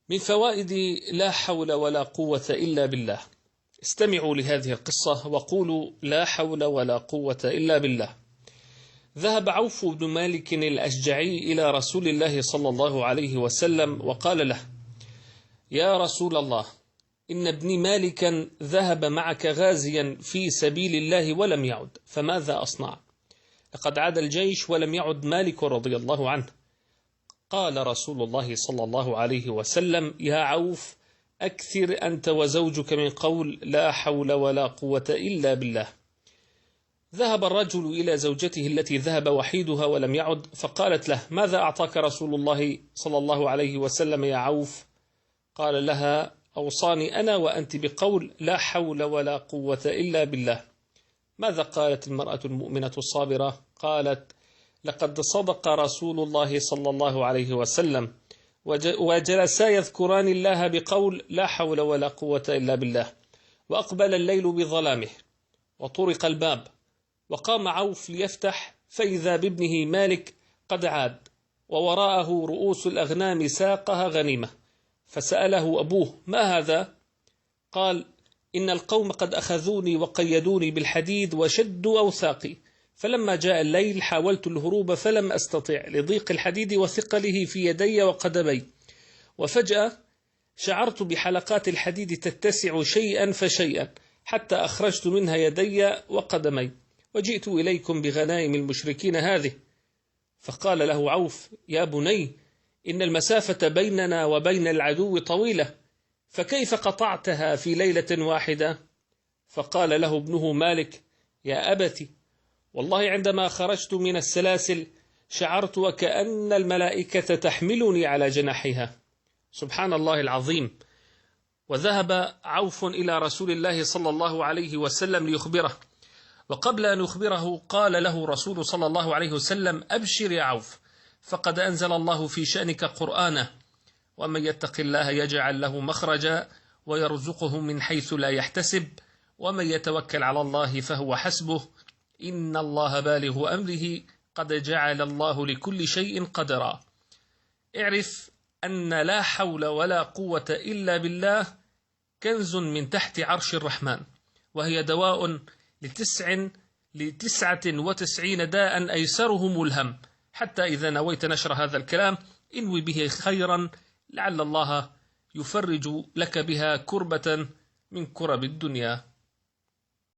من فوائد لا حول ولا قوة إلا بالله. استمعوا لهذه القصة وقولوا لا حول ولا قوة إلا بالله. ذهب عوف بن مالك الأشجعي إلى رسول الله صلى الله عليه وسلم وقال له: يا رسول الله، إن ابني مالكا ذهب معك غازيا في سبيل الله ولم يعد، فماذا أصنع؟ لقد عاد الجيش ولم يعد مالك رضي الله عنه. قال رسول الله صلى الله عليه وسلم: يا عوف، أكثر أنت وزوجك من قول لا حول ولا قوة إلا بالله. ذهب الرجل إلى زوجته التي ذهب وحيدها ولم يعد، فقالت له: ماذا أعطاك رسول الله صلى الله عليه وسلم يا عوف؟ قال لها: أوصاني أنا وأنت بقول لا حول ولا قوة إلا بالله. ماذا قالت المرأة المؤمنة الصابرة؟ قالت: لقد صدق رسول الله صلى الله عليه وسلم، وجلسا يذكران الله بقول لا حول ولا قوة إلا بالله. وأقبل الليل بظلامه وطرق الباب، وقام عوف ليفتح، فإذا بابنه مالك قد عاد، ووراءه رؤوس الأغنام ساقها غنيمة. فسأله أبوه: ما هذا؟ قال: إن القوم قد أخذوني وقيدوني بالحديد وشدوا أوثاقي، فلما جاء الليل حاولت الهروب فلم أستطع لضيق الحديد وثقله في يدي وقدمي، وفجأة شعرت بحلقات الحديد تتسع شيئا فشيئا حتى أخرجت منها يدي وقدمي، وجئت إليكم بغنائم المشركين هذه. فقال له عوف: يا بني، إن المسافة بيننا وبين العدو طويلة، فكيف قطعتها في ليلة واحدة؟ فقال له ابنه مالك: يا أبت، والله عندما خرجت من السلاسل شعرت وكأن الملائكة تحملني على جناحها. سبحان الله العظيم. وذهب عوف إلى رسول الله صلى الله عليه وسلم ليخبره، وقبل أن يخبره قال له رسول صلى الله عليه وسلم: أبشر يا عوف، فقد أنزل الله في شأنك قرآنه، ومن يتق الله يجعل له مخرجا ويرزقه من حيث لا يحتسب، ومن يتوكل على الله فهو حسبه، إن الله بالغ أمره، قد جعل الله لكل شيء قدرا. اعرف أن لا حول ولا قوة إلا بالله كنز من تحت عرش الرحمن، وهي دواء ل99 داء أيسرهم الهم. حتى إذا نويت نشر هذا الكلام انوي به خيرا، لعل الله يفرج لك بها كربة من كرب الدنيا.